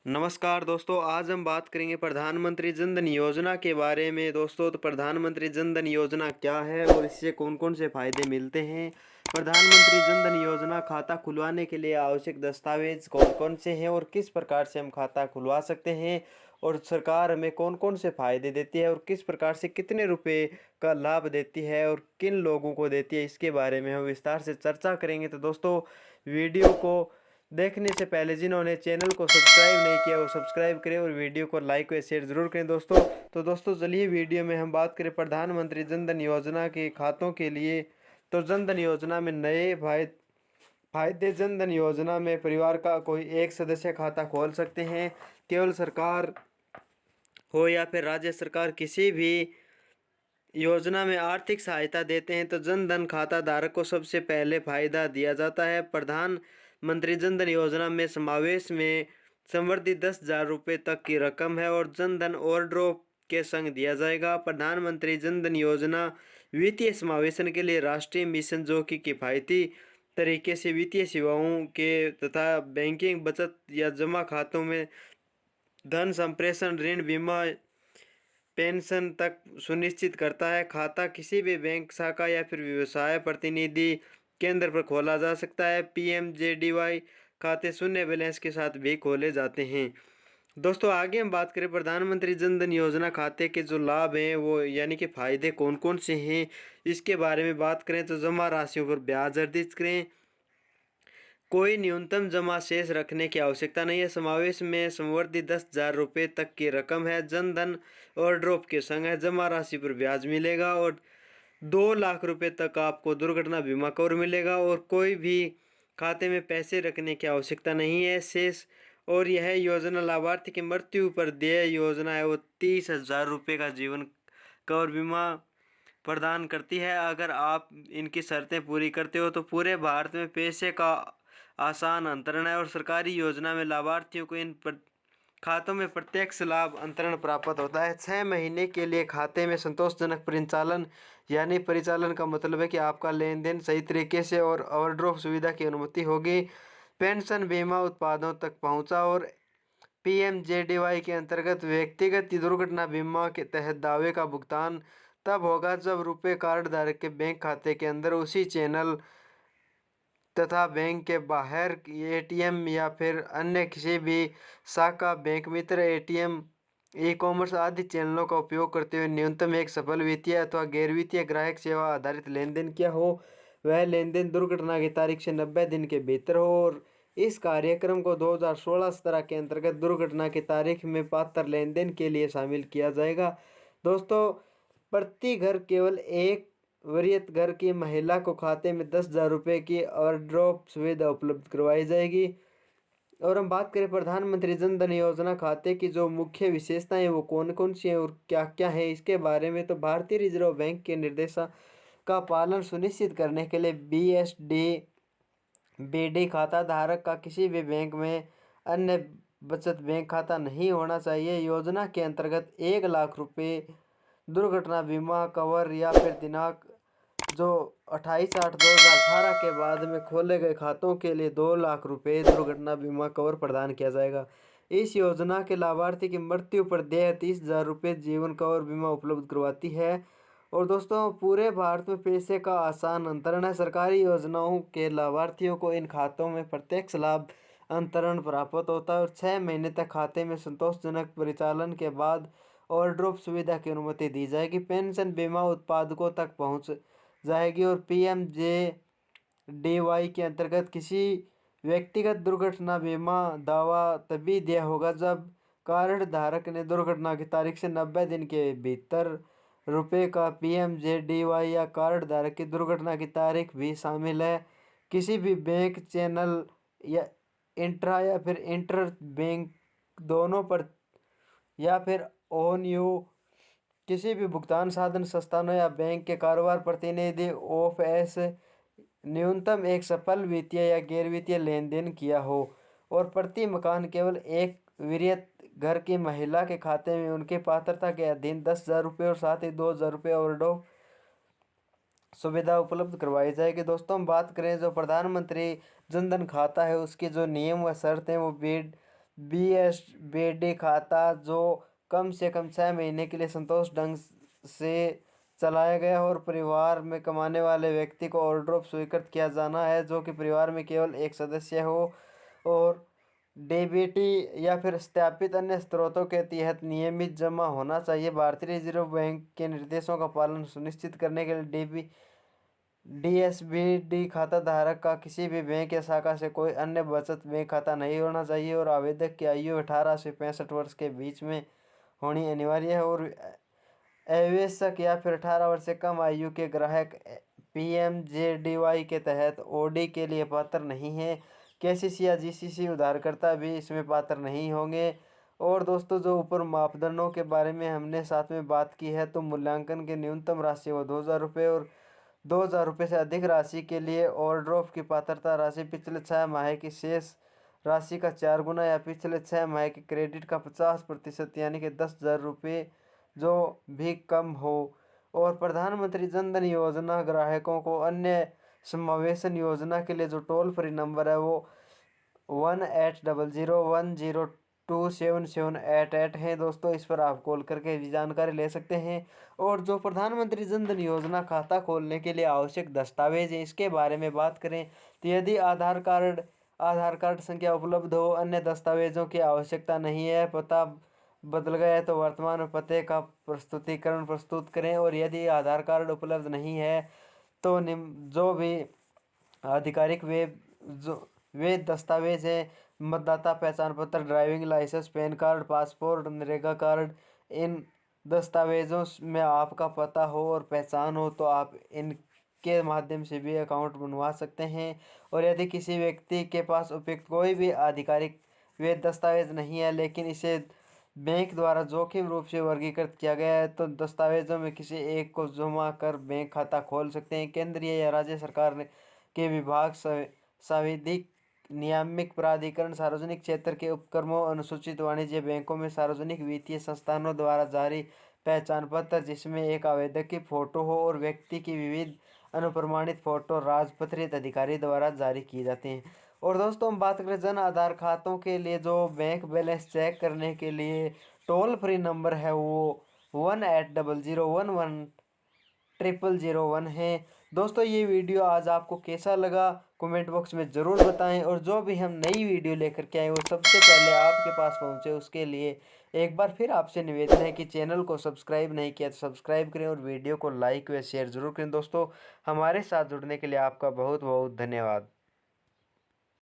नमस्कार दोस्तों, आज हम बात करेंगे प्रधानमंत्री जन धन योजना के बारे में। दोस्तों, तो प्रधानमंत्री जन धन योजना क्या है और इससे कौन कौन से फायदे मिलते हैं। प्रधानमंत्री जन धन योजना खाता खुलवाने के लिए आवश्यक दस्तावेज कौन कौन से हैं और किस प्रकार से हम खाता खुलवा सकते हैं, और सरकार हमें कौन कौन से फायदे देती है और किस प्रकार से कितने रुपए का लाभ देती है और किन लोगों को देती है, इसके बारे में हम विस्तार से चर्चा करेंगे। तो दोस्तों, वीडियो को देखने से पहले जिन्होंने चैनल को सब्सक्राइब नहीं किया वो सब्सक्राइब करें और वीडियो को लाइक व शेयर जरूर करें दोस्तों। तो दोस्तों, चलिए वीडियो में हम बात करें प्रधानमंत्री जन धन योजना के खातों के लिए। तो जन धन योजना में नए फायदे। जन धन योजना में परिवार का कोई एक सदस्य खाता खोल सकते हैं। केवल सरकार हो या फिर राज्य सरकार किसी भी योजना में आर्थिक सहायता देते हैं तो जन धन खाता धारक को सबसे पहले फायदा दिया जाता है। प्रधानमंत्री जन धन योजना में समावेश में संवर्धित 10,000 रुपये तक की रकम है और जन धन ओवरड्राफ्ट के संग दिया जाएगा। प्रधानमंत्री जन धन योजना वित्तीय समावेशन के लिए राष्ट्रीय मिशन जो कि किफ़ायती तरीके से वित्तीय सेवाओं के तथा बैंकिंग, बचत या जमा खातों में धन संप्रेषण, ऋण, बीमा, पेंशन तक सुनिश्चित करता है। खाता किसी भी बैंक शाखा या फिर व्यवसाय प्रतिनिधि केंद्र पर खोला जा सकता है। पीएमजेडीवाई खाते शून्य बैलेंस के साथ भी खोले जाते हैं। दोस्तों, आगे हम बात करें प्रधानमंत्री जन धन योजना खाते के जो लाभ हैं वो यानी कि फ़ायदे कौन कौन से हैं, इसके बारे में बात करें तो जमा राशियों पर ब्याज अर्जित करें। कोई न्यूनतम जमा शेष रखने की आवश्यकता नहीं है। समावेश में संवर्धित 10,000 रुपये तक की रकम है। जन धन और ड्रॉप के संग है। जमा राशि पर ब्याज मिलेगा और 2 लाख रुपये तक आपको दुर्घटना बीमा कवर मिलेगा और कोई भी खाते में पैसे रखने की आवश्यकता नहीं है शेष। और यह योजना लाभार्थी की मृत्यु पर देय योजना है। वो 30,000 रुपये का जीवन कवर बीमा प्रदान करती है। अगर आप इनकी शर्तें पूरी करते हो तो पूरे भारत में पैसे का आसान अंतरण है और सरकारी योजना में लाभार्थियों को खातों में प्रत्यक्ष लाभ अंतरण प्राप्त होता है। 6 महीने के लिए खाते में संतोषजनक परिचालन, यानी परिचालन का मतलब है कि आपका लेन देन सही तरीके से और ओवरड्राफ्ट सुविधा की अनुमति होगी। पेंशन बीमा उत्पादों तक पहुंचा और पीएमजेडीवाई के अंतर्गत व्यक्तिगत दुर्घटना बीमा के तहत दावे का भुगतान तब होगा जब रुपए कार्ड धारक के बैंक खाते के अंदर उसी चैनल तथा बैंक के बाहर एटीएम या फिर अन्य किसी भी शाखा, बैंक मित्र, एटीएम, ई कॉमर्स आदि चैनलों का उपयोग करते हुए न्यूनतम एक सफल वित्तीय अथवा गैर वित्तीय ग्राहक सेवा आधारित लेन देन किया हो। वह लेन देन दुर्घटना की तारीख से 90 दिन के भीतर हो। और इस कार्यक्रम को 2016-17 के अंतर्गत दुर्घटना की तारीख में पात्र लेन देन के लिए शामिल किया जाएगा। दोस्तों, प्रति घर केवल एक वरीयत घर की महिला को खाते में 10,000 रुपये की ओवरड्राफ्ट सुविधा उपलब्ध करवाई जाएगी। और हम बात करें प्रधानमंत्री जन धन योजना खाते की जो मुख्य विशेषताएं वो कौन कौन सी हैं और क्या क्या है, इसके बारे में तो भारतीय रिजर्व बैंक के निर्देशों का पालन सुनिश्चित करने के लिए बीडी खाता धारक का किसी भी बैंक में अन्य बचत बैंक खाता नहीं होना चाहिए। योजना के अंतर्गत 1 लाख रुपये दुर्घटना बीमा कवर या फिर दिनांक जो 28/8/2018 के बाद में खोले गए खातों के लिए 2 लाख रुपये दुर्घटना बीमा कवर प्रदान किया जाएगा। इस योजना के लाभार्थी की मृत्यु पर देय 30,000 रुपये जीवन कवर बीमा उपलब्ध करवाती है। और दोस्तों, पूरे भारत में पैसे का आसान अंतरण है। सरकारी योजनाओं के लाभार्थियों को इन खातों में प्रत्यक्ष लाभ अंतरण प्राप्त होता है और 6 महीने तक खाते में संतोषजनक परिचालन के बाद ओवरड्राफ्ट सुविधा की अनुमति दी जाएगी। पेंशन बीमा उत्पादकों तक पहुंच जाएगी और पीएमजेडीवाई के अंतर्गत किसी व्यक्तिगत दुर्घटना बीमा दावा तभी दिया होगा जब कार्ड धारक ने दुर्घटना की तारीख से 90 दिन के भीतर रुपए का पीएमजेडीवाई या कार्ड धारक की दुर्घटना की तारीख भी शामिल है। किसी भी बैंक चैनल या इंट्रा या फिर इंटर बैंक दोनों पर या फिर ओन यू किसी भी भुगतान साधन संस्थानों या बैंक के कारोबार प्रतिनिधि ऑफ एस न्यूनतम एक सफल वित्तीय या गैर वित्तीय लेन देन किया हो। और प्रति मकान केवल एक वरीयत घर की महिला के खाते में उनके पात्रता के अधीन 10,000 रुपये और साथ ही 2,000 रुपये ओवरड्राफ्ट सुविधा उपलब्ध करवाई जाएगी। दोस्तों, हम बात करें जो प्रधानमंत्री जन धन खाता है उसके जो नियम व शर्त हैं वो BSBD खाता जो कम से कम 6 महीने के लिए संतोष ढंग से चलाया गया और परिवार में कमाने वाले व्यक्ति को ओवरड्राफ्ट स्वीकृत किया जाना है, जो कि परिवार में केवल एक सदस्य हो, और डीबीटी या फिर सत्यापित अन्य स्रोतों के तहत नियमित जमा होना चाहिए। भारतीय रिजर्व बैंक के निर्देशों का पालन सुनिश्चित करने के लिए DSBD खाता धारक का किसी भी बैंक या शाखा से कोई अन्य बचत बैंक खाता नहीं होना चाहिए, और आवेदक की आयु 18 से 65 वर्ष के बीच में होनी अनिवार्य है, और आवश्यक या फिर 18 वर्ष से कम आयु के ग्राहक PMJDY के तहत OD के लिए पात्र नहीं है। KCC या GCC उधारकर्ता भी इसमें पात्र नहीं होंगे। और दोस्तों, जो ऊपर मापदंडों के बारे में हमने साथ में बात की है, तो मूल्यांकन की न्यूनतम राशि वो 2000 रुपये, और 2000 रुपये से अधिक राशि के लिए ओवरड्राफ्ट की पात्रता राशि पिछले 6 माह की शेष राशि का 4 गुना या पिछले 6 माह के क्रेडिट का 50% यानी कि 10,000 रुपये जो भी कम हो। और प्रधानमंत्री जन धन योजना ग्राहकों को अन्य समावेशन योजना के लिए जो टोल फ्री नंबर है वो 180010027788 है दोस्तों। इस पर आप कॉल करके भी जानकारी ले सकते हैं। और जो प्रधानमंत्री जन धन योजना खाता खोलने के लिए आवश्यक दस्तावेज हैं, इसके बारे में बात करें तो यदि आधार कार्ड संख्या उपलब्ध हो, अन्य दस्तावेजों की आवश्यकता नहीं है, पता बदल गया है तो वर्तमान पते का प्रस्तुतिकरण प्रस्तुत करें, और यदि आधार कार्ड उपलब्ध नहीं है तो जो भी आधिकारिक वे दस्तावेज हैं, मतदाता पहचान पत्र, driving licence, PAN card, passport, NREGA card, इन दस्तावेजों में आपका पता हो और पहचान हो तो आप इनके माध्यम से भी अकाउंट बनवा सकते हैं। और यदि किसी व्यक्ति के पास उपयुक्त कोई भी आधिकारिक वे दस्तावेज नहीं है, लेकिन इसे बैंक द्वारा जोखिम रूप से वर्गीकृत किया गया है, तो दस्तावेजों में किसी एक को जमा कर बैंक खाता खोल सकते हैं। केंद्रीय या राज्य सरकार के विभाग, संविधिक नियामक प्राधिकरण, सार्वजनिक क्षेत्र के उपक्रमों, अनुसूचित वाणिज्य बैंकों में सार्वजनिक वित्तीय संस्थानों द्वारा जारी पहचान पत्र जिसमें एक आवेदक की फोटो हो और व्यक्ति की विविध अनुप्रमाणित फोटो राजपत्रित अधिकारी द्वारा जारी की जाती हैं। और दोस्तों, हम बात करें जन आधार खातों के लिए जो बैंक बैलेंस चेक करने के लिए टोल फ्री नंबर है वो 1800111001 है। दोस्तों, ये वीडियो आज आपको कैसा लगा कमेंट बॉक्स में ज़रूर बताएं, और जो भी हम नई वीडियो लेकर के आए वो सबसे पहले आपके पास पहुंचे उसके लिए एक बार फिर आपसे निवेदन है कि चैनल को सब्सक्राइब नहीं किया तो सब्सक्राइब करें और वीडियो को लाइक व शेयर ज़रूर करें। दोस्तों, हमारे साथ जुड़ने के लिए आपका बहुत बहुत धन्यवाद।